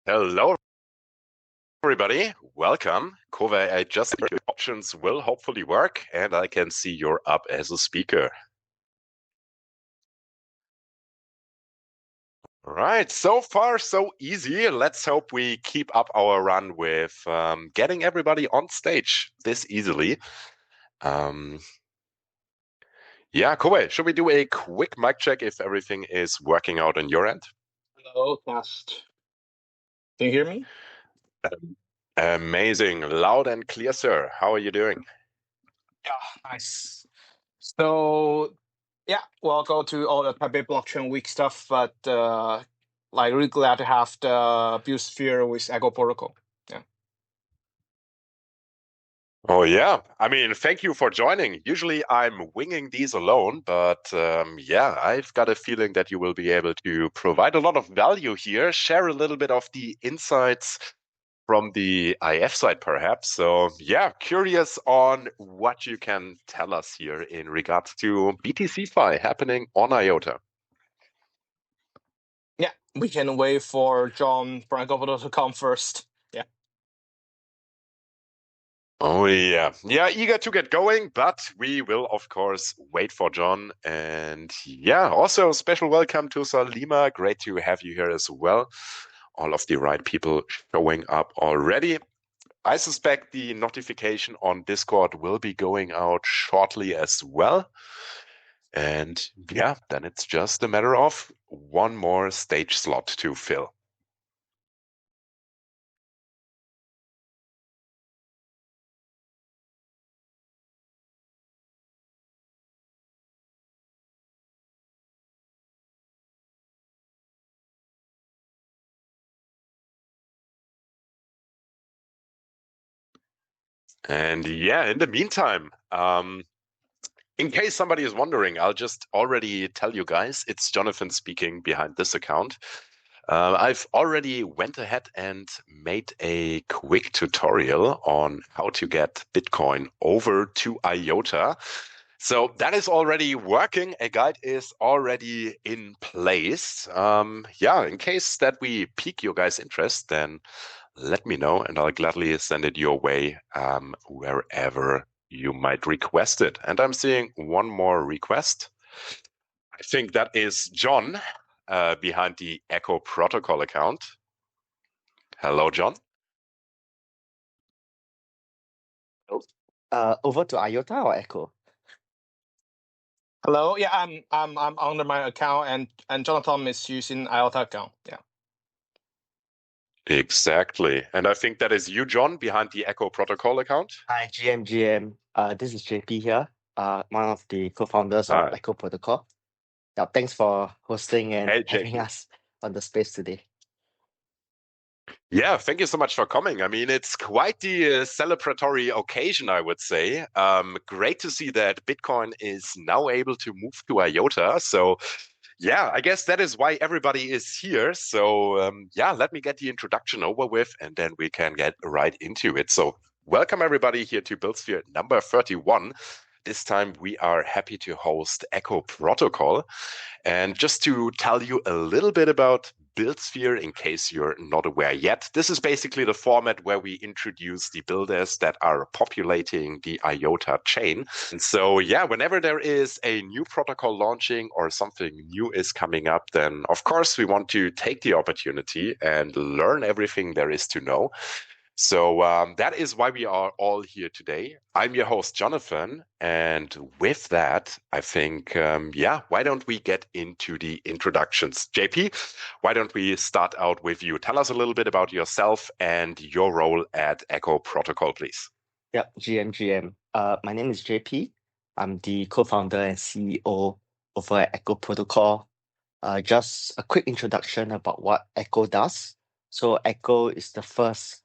Hello, everybody. Welcome. Kove, I just think your options will hopefully work, and I can see you're up as a speaker. All right, so far so easy. Let's hope we keep up our run with getting everybody on stage this easily. Yeah, Kove, should we do a quick mic check if everything is working out on your end? Hello, test. Can you hear me? Amazing. Loud and clear, sir. How are you doing? Yeah, nice. So, yeah, we'll go to all the Taipei Blockchain Week stuff, but really glad to have the Buildsphere with Echo Protocol. Yeah. Oh, yeah. I mean, thank you for joining. Usually I'm winging these alone, but yeah, I've got a feeling that you will be able to provide a lot of value here, share a little bit of the insights from the IF side, perhaps. So, yeah, curious on what you can tell us here in regards to BTC-Fi happening on IOTA. Yeah, we can wait for John Franco to come first. Yeah. Oh, yeah. Yeah, eager to get going, but we will, of course, wait for John. And yeah, also special welcome to Salima. Great to have you here as well. All of the right people showing up already. I suspect the notification on Discord will be going out shortly as well. And yeah, then it's just a matter of one more stage slot to fill. And yeah, in the meantime, in case somebody is wondering, I'll just already tell you guys, it's Jonathan speaking behind this account. I've already went ahead and made a quick tutorial on how to get Bitcoin over to IOTA. So that is already working. A guide is already in place. Yeah, in case that we pique your guys' interest, then let me know and I'll gladly send it your way wherever you might request it. And I'm seeing one more request. I think that is John behind the Echo Protocol account. Hello, John. Over to IOTA or Echo? Hello. Yeah, I'm under my account, and Jonathan is using IOTA account. Yeah. Exactly. And I think that is you, John, behind the Echo Protocol account. Hi, GM. This is JP here, one of the co-founders of Hi. Echo Protocol. Yeah, thanks for hosting and Hey, having JP. us on the space today. Yeah, thank you so much for coming. I mean, it's quite the celebratory occasion, I would say. Great to see that Bitcoin is now able to move to IOTA. So, yeah, I guess that is why everybody is here. So, yeah, let me get the introduction over with, and then we can get right into it. So, welcome everybody here to Buildsphere number 31. This time we are happy to host Echo Protocol. And just to tell you a little bit about Buildsphere, in case you're not aware yet, this is basically the format where we introduce the builders that are populating the IOTA chain. And so, yeah, whenever there is a new protocol launching or something new is coming up, then of course we want to take the opportunity and learn everything there is to know. So that is why we are all here today. I'm your host, Jonathan. And with that, I think, yeah, why don't we get into the introductions? JP, why don't we start out with you? Tell us a little bit about yourself and your role at Echo Protocol, please. Yep, GM. My name is JP. I'm the co-founder and CEO over at Echo Protocol. Just a quick introduction about what Echo does. So Echo is the first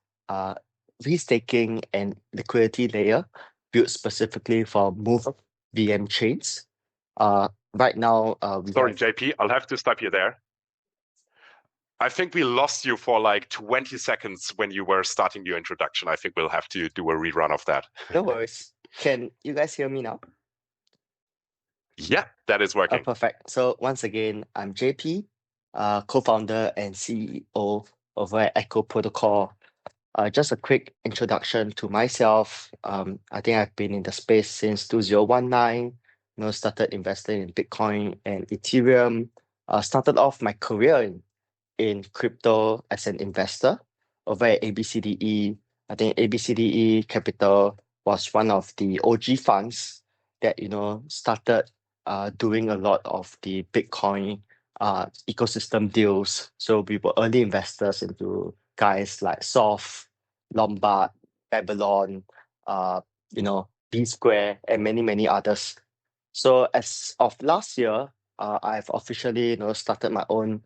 restaking and liquidity layer built specifically for Move VM chains. Right now, Sorry, JP, I'll have to stop you there. I think we lost you for like 20 seconds when you were starting your introduction. I think we'll have to do a rerun of that. No worries. Can you guys hear me now? Yeah, that is working. Perfect. So once again, I'm JP, co-founder and CEO over at Echo Protocol. Just a quick introduction to myself. I think I've been in the space since 2019. Started investing in Bitcoin and Ethereum. Started off my career in crypto as an investor over at ABCDE. I think ABCDE Capital was one of the OG funds that started doing a lot of the Bitcoin ecosystem deals. So we were early investors into guys like Soft, Lombard, Babylon, B Square, and many others. So as of last year, I've officially started my own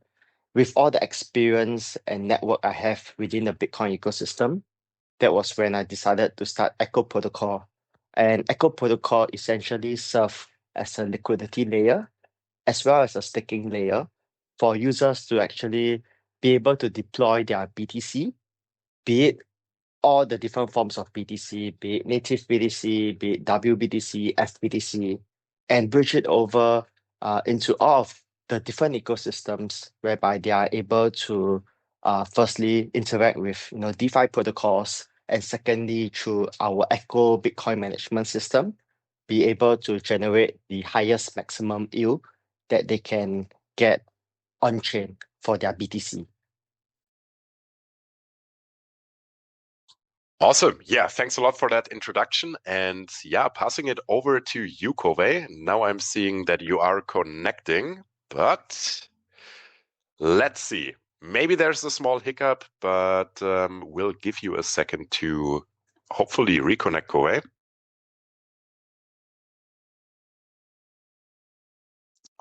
with all the experience and network I have within the Bitcoin ecosystem. That was when I decided to start Echo Protocol. And Echo Protocol essentially serves as a liquidity layer as well as a staking layer for users to actually be able to deploy their BTC, be it all the different forms of BTC, be it native BTC, be it WBTC, FBTC, and bridge it over into all of the different ecosystems whereby they are able to firstly interact with DeFi protocols, and secondly through our Echo Bitcoin management system, be able to generate the highest maximum yield that they can get on chain for their BTC. Awesome. Yeah, thanks a lot for that introduction. And yeah, passing it over to you, Kove. Now I'm seeing that you are connecting, but let's see. Maybe there's a small hiccup, but we'll give you a second to hopefully reconnect, Kove.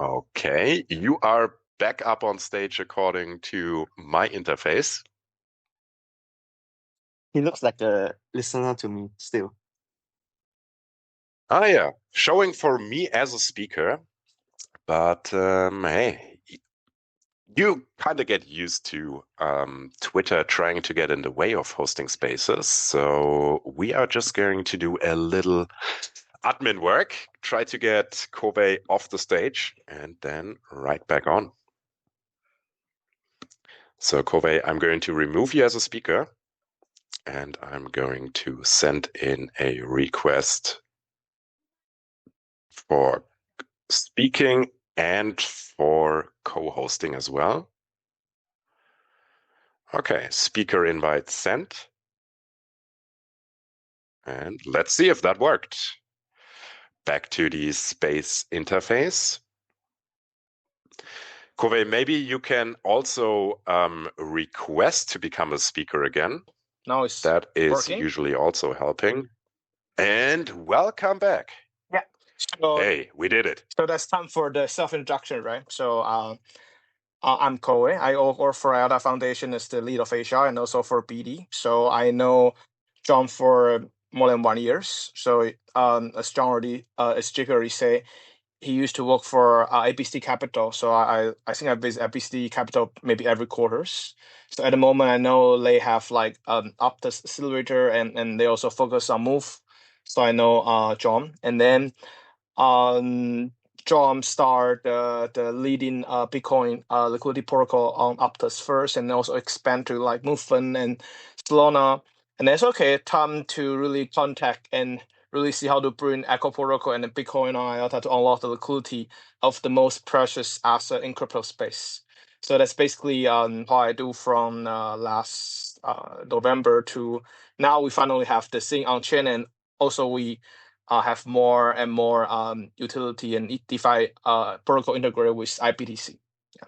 Okay, you are back up on stage according to my interface. He looks like a listener to me still. Ah, yeah, showing for me as a speaker, but hey, you kind of get used to Twitter trying to get in the way of hosting spaces. So we are just going to do a little admin work, try to get Kobe off the stage and then right back on. So Kobe, I'm going to remove you as a speaker and I'm going to send in a request for speaking and for co-hosting as well. Okay, speaker invite sent. And let's see if that worked. Back to the space interface. Kove, maybe you can also request to become a speaker again. Now it's That is working. usually also helping. And welcome back. Yeah. So, hey, we did it. So that's time for the self-introduction, right? So I'm Koe. I work for IOTA Foundation as the lead of HR and also for BD. So I know John for more than 1 year. So as John already, as JP already say, he used to work for ABCD Capital. So I think I visit ABCD Capital maybe every quarters. So at the moment, I know they have like Optus Accelerator and they also focus on Move. So I know John. And then John start the leading Bitcoin liquidity protocol on Optus first, and also expand to like Movement and Solana. And it's okay, time to really contact and really see how to bring Echo protocol and the Bitcoin on IOTA to unlock the liquidity of the most precious asset in crypto space. So that's basically what I do from last November to now. We finally have the thing on chain, and also we have more and more utility and DeFi protocol integrated with IBTC. Yeah.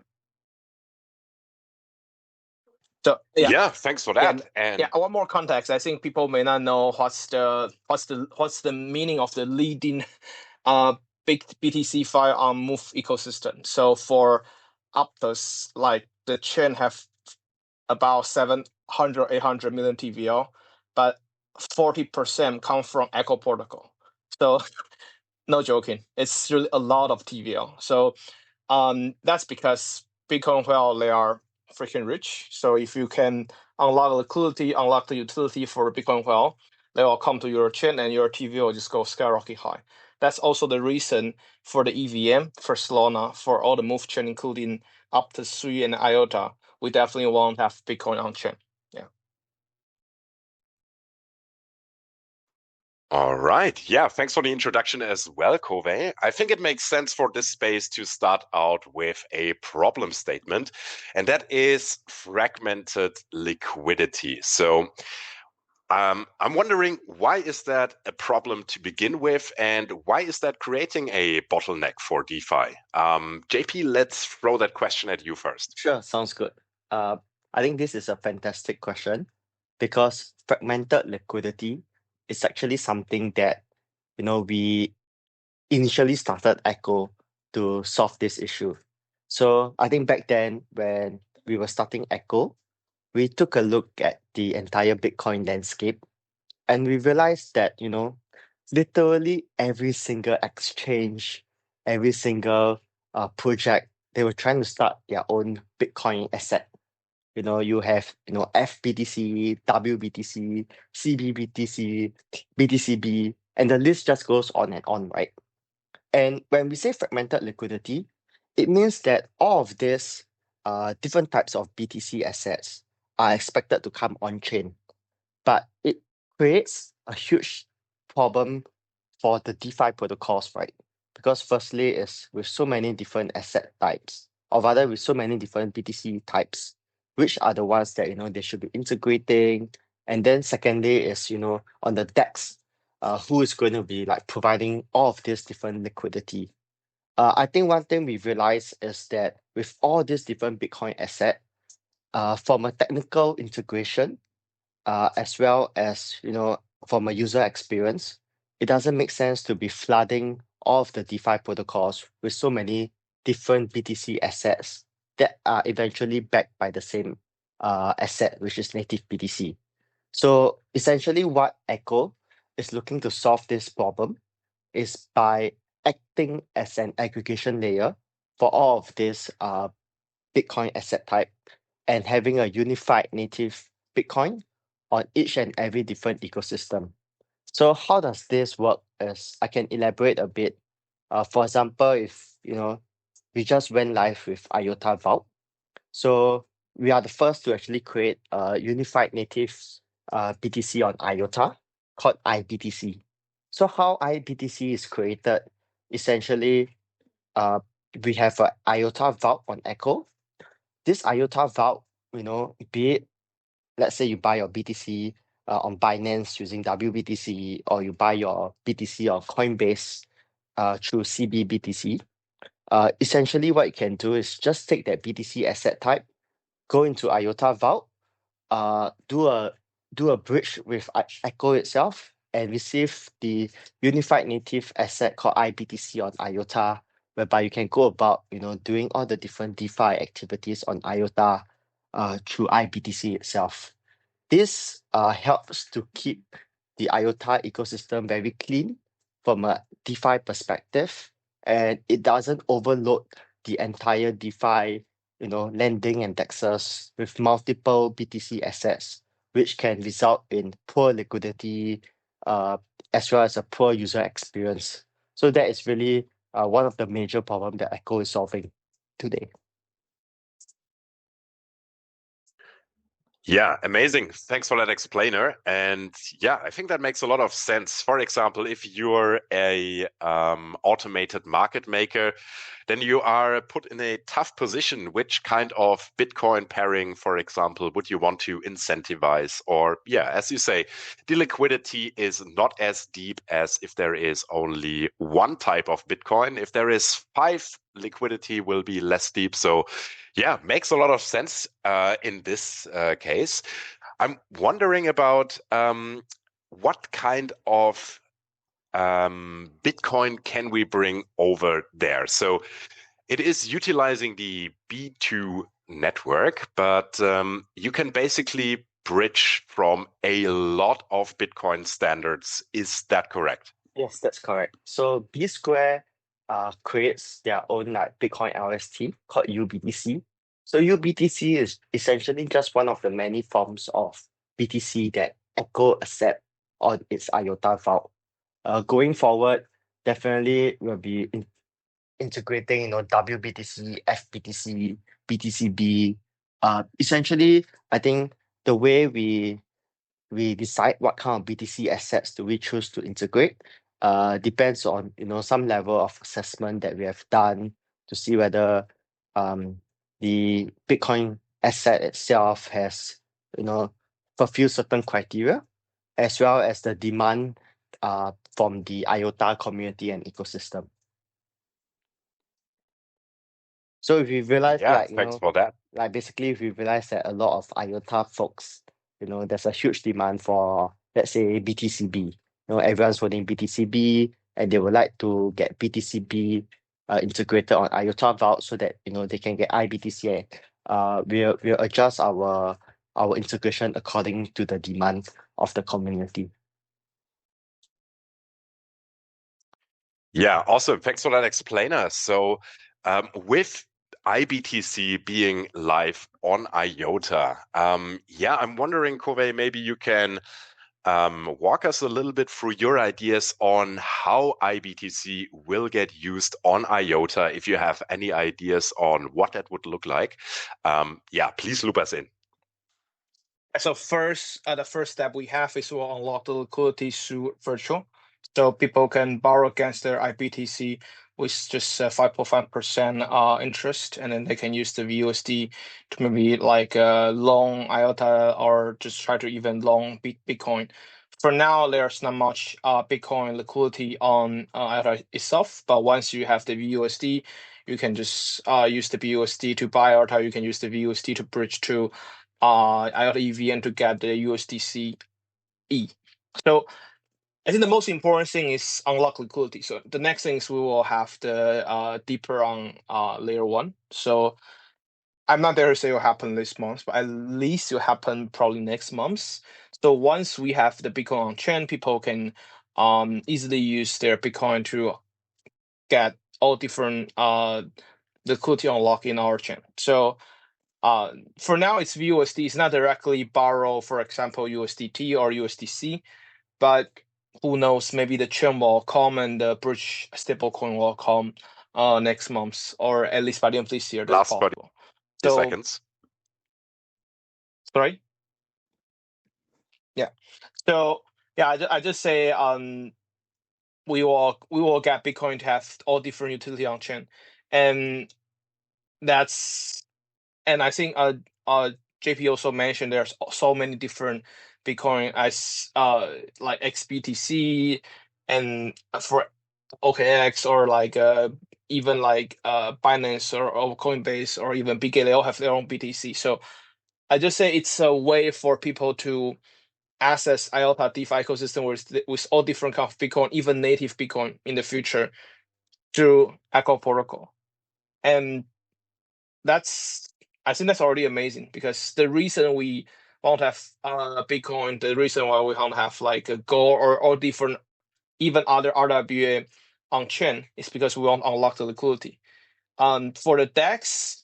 So yeah, thanks for that. And one more context. I think people may not know what's the meaning of the leading big BTC file on Move ecosystem. So for Optus, like the chain have about 700, 800 million TVL, but 40% come from Echo protocol. So no joking, it's really a lot of TVL. So that's because Bitcoin, well, they are freaking rich. So if you can unlock liquidity, unlock the utility for Bitcoin, well, they will come to your chain and your TVL will just go skyrocket high. That's also the reason for the EVM, for Solana, for all the Move chain, including Optus 3 and IOTA. we definitely won't have Bitcoin on chain. Yeah. All right. Yeah, thanks for the introduction as well, Kove. I think it makes sense for this space to start out with a problem statement, and that is fragmented liquidity. So I'm wondering, why is that a problem to begin with, and why is that creating a bottleneck for DeFi? JP, let's throw that question at you first. Sure, sounds good. I think this is a fantastic question because fragmented liquidity is actually something that we initially started Echo to solve this issue. So I think back then when we were starting Echo, we took a look at the entire Bitcoin landscape and we realized that, literally every single exchange, every single project, they were trying to start their own Bitcoin asset. You have, FBTC, WBTC, CBBTC, BTCB, and the list just goes on and on, right? And when we say fragmented liquidity, it means that all of these different types of BTC assets are expected to come on chain, but it creates a huge problem for the DeFi protocols, right? Because firstly, is with so many different asset types, or rather with so many different BTC types, which are the ones that they should be integrating. And then secondly is on the DEX, who is going to be like providing all of this different liquidity. I think one thing we realized is that with all these different Bitcoin asset, from a technical integration, as well as from a user experience, it doesn't make sense to be flooding all of the DeFi protocols with so many different BTC assets that are eventually backed by the same asset, which is native BTC. So essentially, what Echo is looking to solve this problem is by acting as an aggregation layer for all of this Bitcoin asset type and having a unified native Bitcoin on each and every different ecosystem. So how does this work? Is I can elaborate a bit. For example, if we just went live with IOTA Vault, so we are the first to actually create a unified native BTC on IOTA called IBTC. So how IBTC is created, essentially, uh, we have a IOTA Vault on Echo. This IOTA Vault, be it, let's say you buy your BTC on Binance using WBTC, or you buy your BTC on Coinbase through CBBTC. Essentially, what you can do is just take that BTC asset type, go into IOTA Vault, do a bridge with Echo itself, and receive the unified native asset called IBTC on IOTA, whereby you can go about doing all the different DeFi activities on IOTA through IBTC itself. This helps to keep the IOTA ecosystem very clean from a DeFi perspective, and it doesn't overload the entire DeFi, lending and DEXs with multiple BTC assets, which can result in poor liquidity, as well as a poor user experience. So that is really one of the major problems that Echo is solving today. Yeah, amazing. Thanks for that explainer. And yeah, I think that makes a lot of sense. For example, if you're a automated market maker, then you are put in a tough position. Which kind of Bitcoin pairing, for example, would you want to incentivize? Or yeah, as you say, the liquidity is not as deep as if there is only one type of Bitcoin. If there is five, liquidity will be less deep. So yeah, makes a lot of sense in this case. I'm wondering about what kind of Bitcoin can we bring over there? So it is utilizing the B2 network, but you can basically bridge from a lot of Bitcoin standards. Is that correct? Yes, that's correct. So B Square creates their own like Bitcoin LST called UBTC. So UBTC is essentially just one of the many forms of BTC that Echo accept on its IOTA vault. Going forward, definitely will be integrating WBTC, FBTC, BTCB, Essentially, I think the way we decide what kind of BTC assets do we choose to integrate depends on some level of assessment that we have done to see whether the Bitcoin asset itself has fulfill certain criteria, as well as the demand from the IOTA community and ecosystem. So if you realize, Yeah, thanks for that. like basically if you realize that a lot of IOTA folks, there's a huge demand for, let's say, BTCB. Everyone's holding BTCB and they would like to get BTCB integrated on IOTA vault so that they can get iBTC. We'll adjust our integration according to the demand of the community. Yeah, awesome. Thanks for that explainer. So, with iBTC being live on IOTA, I'm wondering, Kove, maybe you can walk us a little bit through your ideas on how iBTC will get used on IOTA. If you have any ideas on what that would look like, please loop us in. So the first step we have is to unlock the liquidity through virtual. So people can borrow against their iBTC with just 5.5% interest, and then they can use the VUSD to maybe like long IOTA or just try to even long Bitcoin. For now, there's not much Bitcoin liquidity on IOTA itself, but once you have the VUSD, you can just use the VUSD to buy IOTA. You can use the VUSD to bridge to IOTA EVM to get the USDC E. So I think the most important thing is unlock liquidity. So the next thing is we will have the deeper on layer 1. So I'm not there to say it will happen this month, but at least it will happen probably next month. So once we have the Bitcoin on chain, people can easily use their Bitcoin to get all different liquidity unlock in our chain. So for now, it's VUSD. It's not directly borrow, for example, USDT or USDC, but who knows? Maybe the chain will come and the bridge stablecoin will come next month, or at least by the end of this year. That's Last 30 possible. So, seconds. sorry. Yeah. So I just say we will get Bitcoin to have all different utility on chain, and I think JP also mentioned there's so many different Bitcoin as like XBTC and for OKX or like even like Binance or Coinbase or even BK, they all have their own BTC. So I just say it's a way for people to access IOTA DeFi ecosystem with all different kind of Bitcoin, even native Bitcoin in the future through Echo protocol. And I think that's already amazing, because the reason we won't have Bitcoin, the reason why we won't have like a Go or different, even other RWA on chain, is because we won't unlock the liquidity. For the DEX,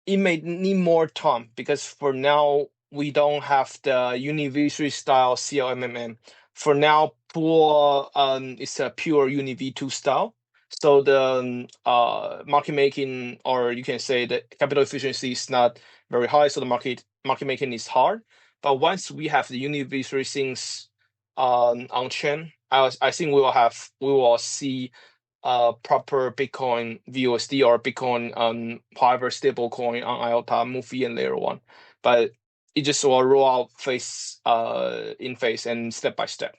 it may need more time, because for now we don't have the Univ3 style CLMMM. For now, pool is a pure Univ2 style. So the market making, or you can say the capital efficiency, is not very high. So the market making is hard. But once we have the Univ3 things on chain, I think we will see proper Bitcoin VUSD or Bitcoin however stable coin on IOTA movie and layer 1. But it just will roll out phase in phase and step by step.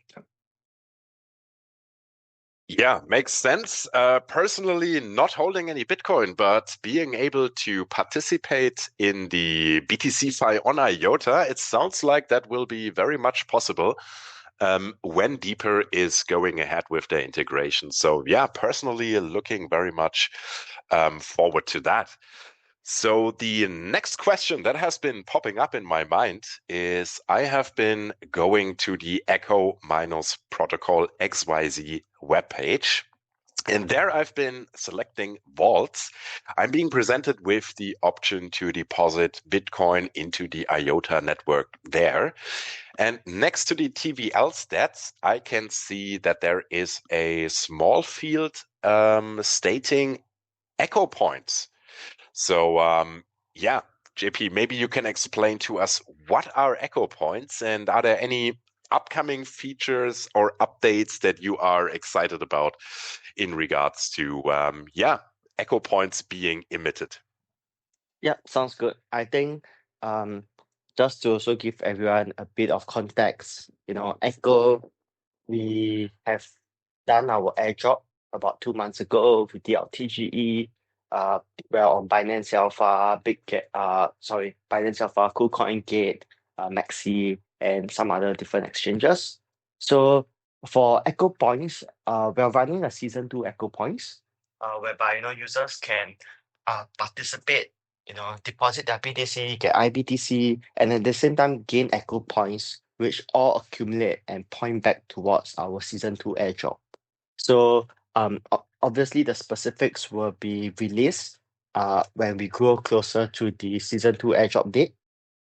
Yeah, makes sense. Personally, not holding any Bitcoin, but being able to participate in the BTC-Fi on IOTA, it sounds like that will be very much possible when Deeper is going ahead with their integration. So yeah, personally looking very much forward to that. So the next question that has been popping up in my mind is, I have been going to the Echo Miners Protocol XYZ webpage, and there I've been selecting vaults. I'm being presented with the option to deposit Bitcoin into the IOTA network there. And next to the TVL stats, I can see that there is a small field stating echo points. So, JP, maybe you can explain to us what are echo points and are there any upcoming features or updates that you are excited about in regards to, echo points being emitted? Yeah, sounds good. I think just to also give everyone a bit of context, Echo, we have done our airdrop about 2 months ago. We did our TGE. We're on Binance Alpha, Binance Alpha, KuCoin Gate, Maxi, and some other different exchanges. So for Echo Points, we're running a season 2 Echo Points, whereby users can participate, deposit their BTC, get IBTC, and at the same time gain Echo Points, which all accumulate and point back towards our season 2 airdrop. So obviously the specifics will be released when we grow closer to the season 2 airdrop date.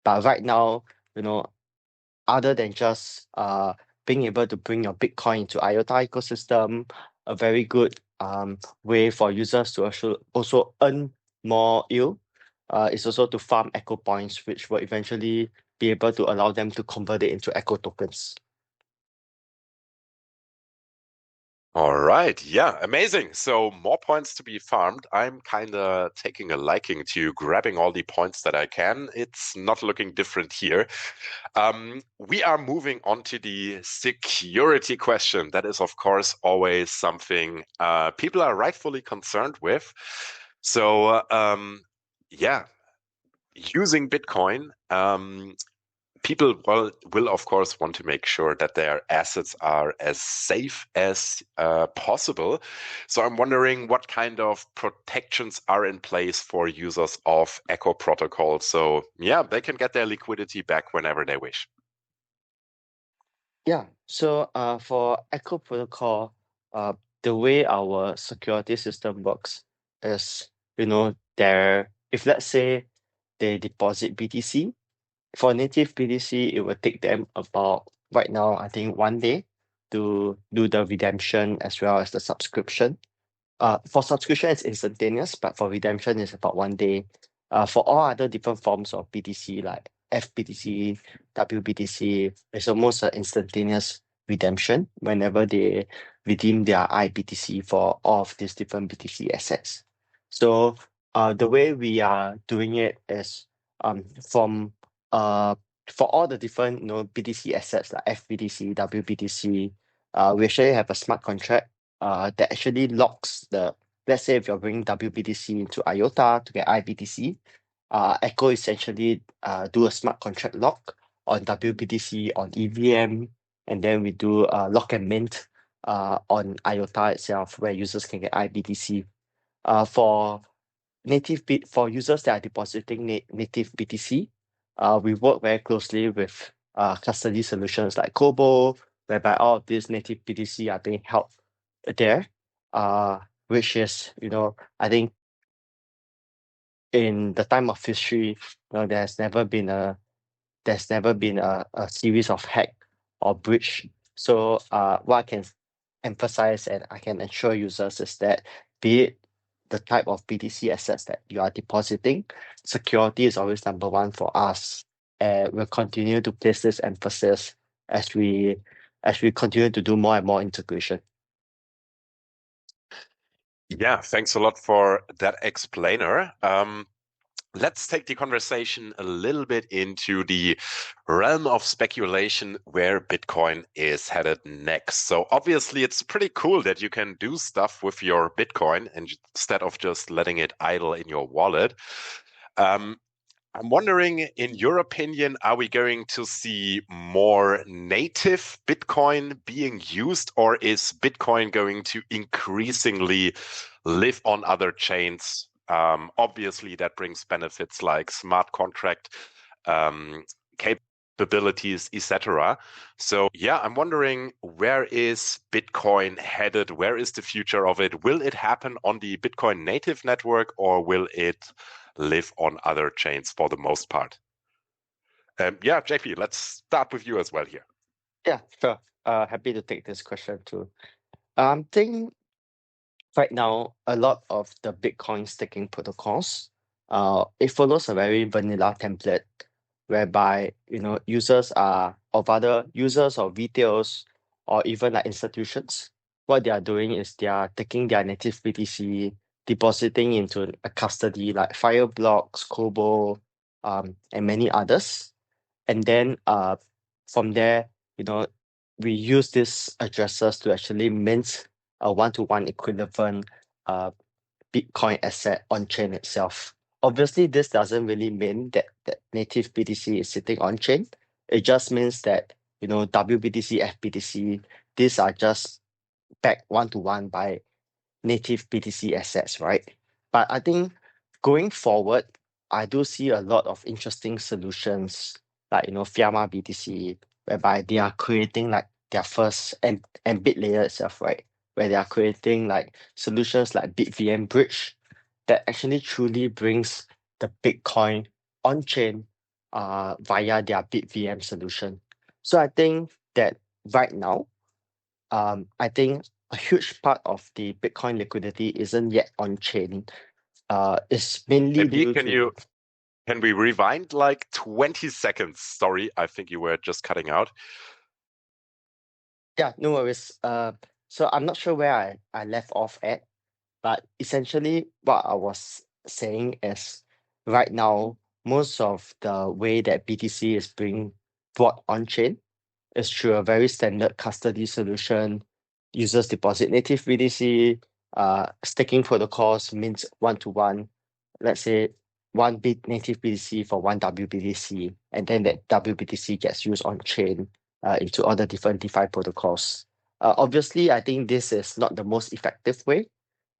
But right now, other than just being able to bring your Bitcoin into IOTA ecosystem, a very good way for users to also earn more yield is also to farm Echo Points, which will eventually be able to allow them to convert it into Echo tokens. All right. Yeah, amazing. So more points to be farmed. I'm kind of taking a liking to grabbing all the points that I can. It's not looking different here. We are moving on to the security question. That is, of course, always something people are rightfully concerned with. So, using Bitcoin, people will of course want to make sure that their assets are as safe as possible. So I'm wondering what kind of protections are in place for users of Echo protocol. So they can get their liquidity back whenever they wish. Yeah, so for Echo protocol, the way our security system works is, if let's say they deposit BTC, for native BTC, it will take them about, right now, I think 1 day to do the redemption as well as the subscription. For subscription, it's instantaneous, but for redemption, it's about 1 day. For all other different forms of BTC, like FBTC, WBTC, it's almost an instantaneous redemption whenever they redeem their IBTC for all of these different BTC assets. So the way we are doing it is from for all the different BTC assets like FBTC, WBTC, we actually have a smart contract that actually locks let's say if you're bringing WBTC into IOTA to get IBTC, Echo essentially do a smart contract lock on WBTC on EVM, and then we do lock and mint on IOTA itself where users can get IBTC. For users that are depositing native BTC, we work very closely with custody solutions like Kobo, whereby all of these native BTC are being held there, which is, I think in the time of history, there's never been a series of hack or breach. So what I can emphasize and I can assure users is that be it the type of BTC assets that you are depositing, security is always number one for us. And we'll continue to place this emphasis as we continue to do more and more integration. Yeah, thanks a lot for that explainer. Let's take the conversation a little bit into the realm of speculation where Bitcoin is headed next. So obviously it's pretty cool that you can do stuff with your Bitcoin instead of just letting it idle in your wallet. I'm wondering, in your opinion, are we going to see more native Bitcoin being used, or is Bitcoin going to increasingly live on other chains? Obviously, that brings benefits like smart contract capabilities, etc. So, I'm wondering, where is Bitcoin headed? Where is the future of it? Will it happen on the Bitcoin native network, or will it live on other chains for the most part? JP, let's start with you as well here. Yeah, sure. Happy to take this question too. I think right now a lot of the Bitcoin staking protocols It follows a very vanilla template whereby users are, or rather users or retails or even like institutions, what they are doing is they are taking their native BTC, depositing into a custody like Fireblocks, Kobo, and many others. And then from there, you know, we use these addresses to actually mint a one-to-one equivalent uh, Bitcoin asset on chain itself. Obviously, this doesn't really mean that native BTC is sitting on chain. It just means that WBTC, FBTC, these are just backed one to one by native BTC assets, right? But I think going forward, I do see a lot of interesting solutions like Fiamma BTC, whereby they are creating like their first and bit layer itself, right? Where they are creating like solutions like BitVM Bridge that actually truly brings the Bitcoin on chain via their BitVM solution. So I think that right now, I think a huge part of the Bitcoin liquidity isn't yet on chain. It's mainly JP, due to can we rewind like 20 seconds? Sorry, I think you were just cutting out. yeah, no worries. So I'm not sure where I left off at, but essentially what I was saying is right now most of the way that BTC is being brought on chain is through a very standard custody solution. Users deposit native BTC, staking protocols means one to one. Let's say one bit native BTC for one WBTC, and then that WBTC gets used on chain into all the different DeFi protocols. Obviously, I think this is not the most effective way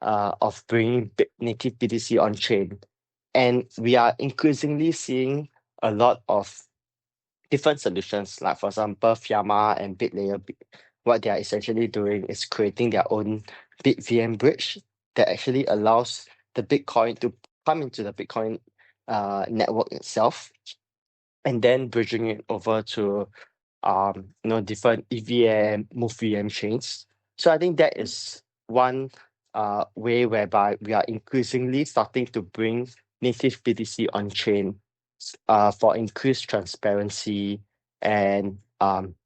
of bringing native BTC on chain, and we are increasingly seeing a lot of different solutions, like for example, Fiamma and BitLayer. What they are essentially doing is creating their own BitVM bridge that actually allows the Bitcoin to come into the Bitcoin network itself, and then bridging it over to different EVM, MoveVM chains. So I think that is one way whereby we are increasingly starting to bring native BTC on chain for increased transparency and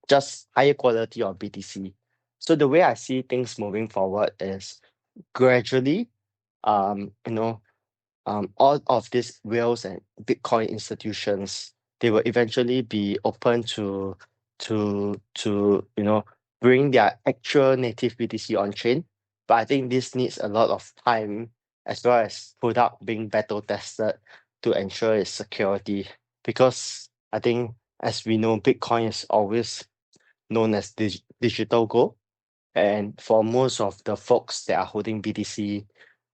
just higher quality of BTC. So the way I see things moving forward is gradually, you know, all of these whales and Bitcoin institutions, they will eventually be open to bring their actual native BTC on chain. But I think this needs a lot of time as well as product being battle tested to ensure its security. Because I think as we know, Bitcoin is always known as digital gold. And for most of the folks that are holding BTC,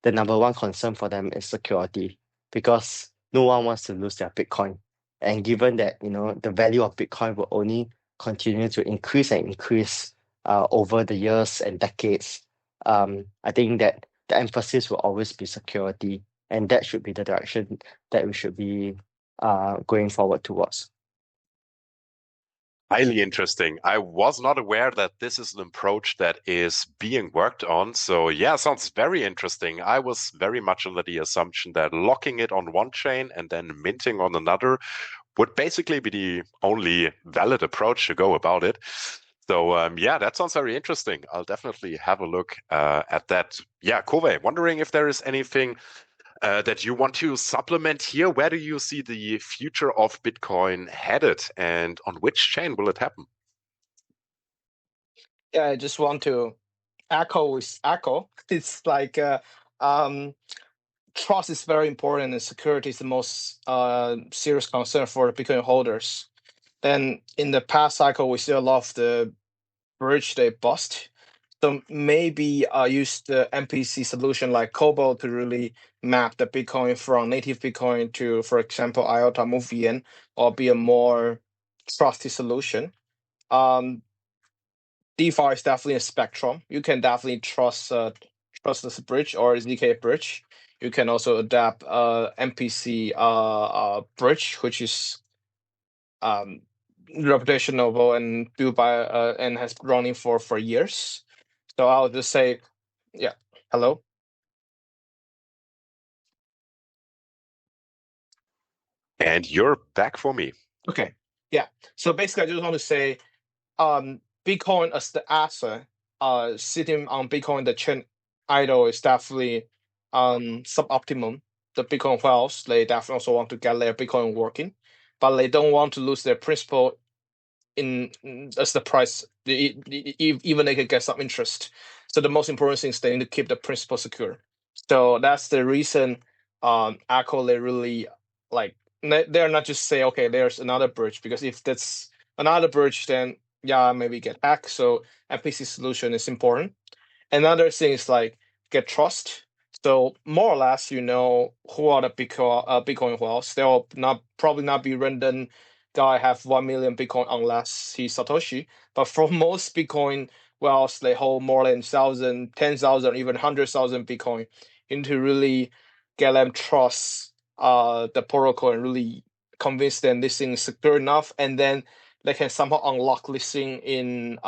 the number one concern for them is security because no one wants to lose their Bitcoin. And given that, the value of Bitcoin will only continue to increase and increase over the years and decades, I think that the emphasis will always be security. And that should be the direction that we should be going forward towards. Highly interesting. I was not aware that this is an approach that is being worked on. So yeah, sounds very interesting. I was very much under the assumption that locking it on one chain and then minting on another would basically be the only valid approach to go about it. So yeah, that sounds very interesting. I'll definitely have a look at that. Yeah, Kove, wondering if there is anything that you want to supplement here. Where do you see the future of Bitcoin headed, and on which chain will it happen? Yeah, I just want to echo with echo. It's like trust is very important, and security is the most serious concern for the Bitcoin holders. Then in the past cycle, we see a lot of the bridge they bust. So maybe use the MPC solution like Kobo to really map the Bitcoin from native Bitcoin to, for example, IOTA MoveVN, or be a more trusted solution. DeFi is definitely a spectrum. You can definitely trust trustless bridge or ZK bridge. You can also adapt MPC bridge, which is reputational and built by and has running for years. So I'll just say, yeah, hello. And you're back for me. Okay. Yeah. So basically, I just want to say, Bitcoin as the asset, sitting on Bitcoin the chain idle is definitely suboptimum. The Bitcoin whales, they definitely also want to get their Bitcoin working, but they don't want to lose their principal as the price. Even they could get some interest. So the most important thing is they need to keep the principal secure. So that's the reason Echo they really like they're not just say okay there's another bridge, because if that's another bridge then yeah maybe get hacked. So MPC solution is important. Another thing is like get trust. So more or less, you know who are the Bitcoin whales. They will not probably not be random guy have 1 million Bitcoin unless he's Satoshi. But for most Bitcoin whales, they hold more than 1,000, 10,000, even 100,000 Bitcoin. You need to really get them trust the protocol and really convince them this thing is secure enough, and then they can somehow unlock this thing in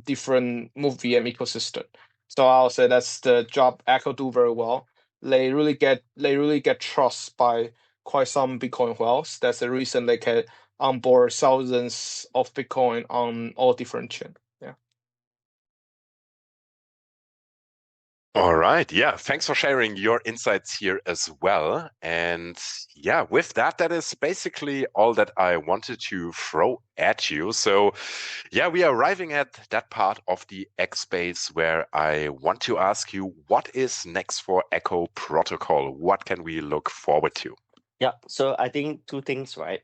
different move VM ecosystem. So I'll say that's the job Echo do very well. They really get trust by quite some Bitcoin whales. That's the reason they can onboard thousands of Bitcoin on all different chains. Yeah. All right. Yeah. Thanks for sharing your insights here as well. And yeah, with that, that is basically all that I wanted to throw at you. So yeah, we are arriving at that part of the X space where I want to ask you, what is next for Echo Protocol? What can we look forward to? Yeah, so I think two things, right?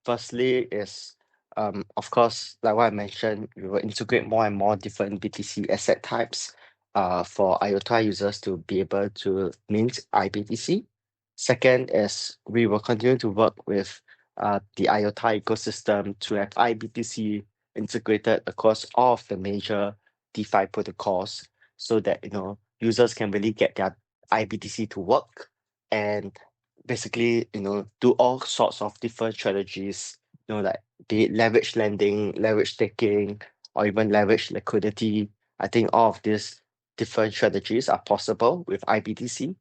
Firstly is, of course, like what I mentioned, we will integrate more and more different BTC asset types for IOTA users to be able to mint iBTC. Second is we will continue to work with the IOTA ecosystem to have iBTC integrated across all of the major DeFi protocols so that, you know, users can really get their iBTC to work and basically, you know, do all sorts of different strategies, you know, like be it leverage lending, leverage taking, or even leverage liquidity. I think all of these different strategies are possible with iBTC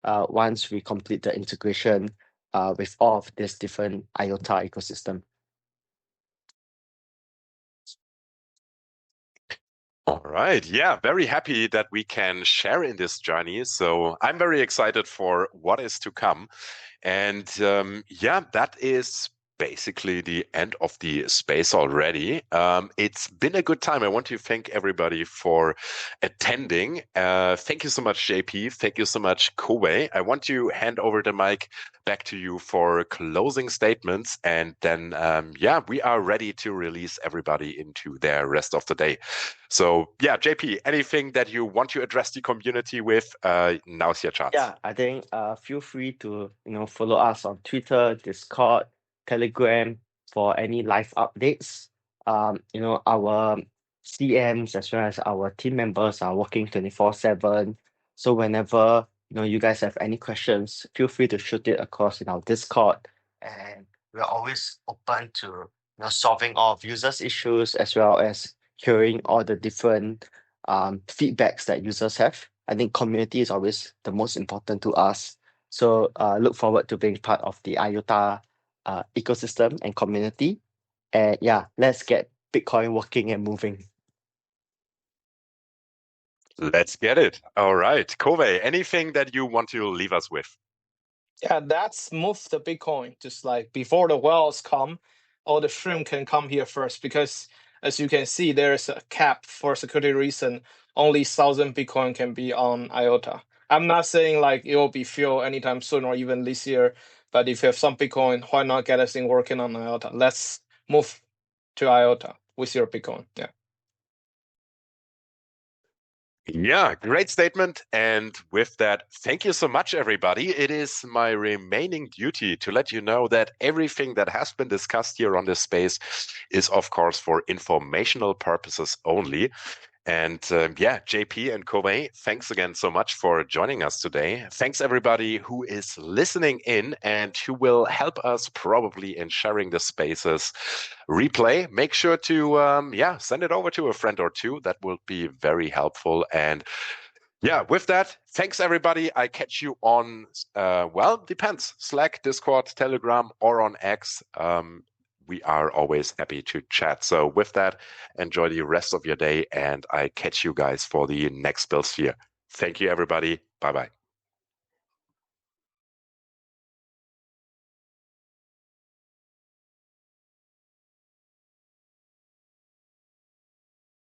once we complete the integration with all of this different IOTA ecosystem. All right. Yeah, very happy that we can share in this journey. So I'm very excited for what is to come. And yeah, that is basically the end of the space already. It's been a good time. I want to thank everybody for attending. Thank you so much, JP. Thank you so much, Kobe. I want to hand over the mic back to you for closing statements. And then, yeah, we are ready to release everybody into their rest of the day. So, yeah, JP, anything that you want to address the community with, now's your chance. Yeah, I think feel free to, you know, follow us on Twitter, Discord, Telegram for any live updates. You know, our CMs as well as our team members are working 24/7. So whenever, you know, you guys have any questions, feel free to shoot it across in our Discord. And we're always open to, you know, solving all of users' issues as well as hearing all the different feedbacks that users have. I think community is always the most important to us. So look forward to being part of the IOTA ecosystem and community. And yeah, let's get Bitcoin working and moving. Let's get it. All right. Kobe, anything that you want to leave us with? Yeah, that's move the Bitcoin. Just like before the whales come, all the shrimp can come here first, because as you can see, there is a cap for security reason. Only 1,000 Bitcoin can be on IOTA. I'm not saying like it will be filled anytime soon or even this year, but if you have some Bitcoin, why not get a thing working on IOTA? Let's move to IOTA with your Bitcoin. Yeah. Yeah, great statement. And with that, thank you so much, everybody. It is my remaining duty to let you know that everything that has been discussed here on this space is, of course, for informational purposes only. And yeah, JP and Kobe, thanks again so much for joining us today. Thanks everybody who is listening in and who will help us probably in sharing the spaces replay. Make sure to yeah, send it over to a friend or two. That will be very helpful. And Yeah, with that, thanks everybody. I catch you on, well, depends, Slack, Discord, Telegram, or on X. We are always happy to chat. So with that, enjoy the rest of your day, and I catch you guys for the next Buildsphere. Thank you, everybody. Bye-bye.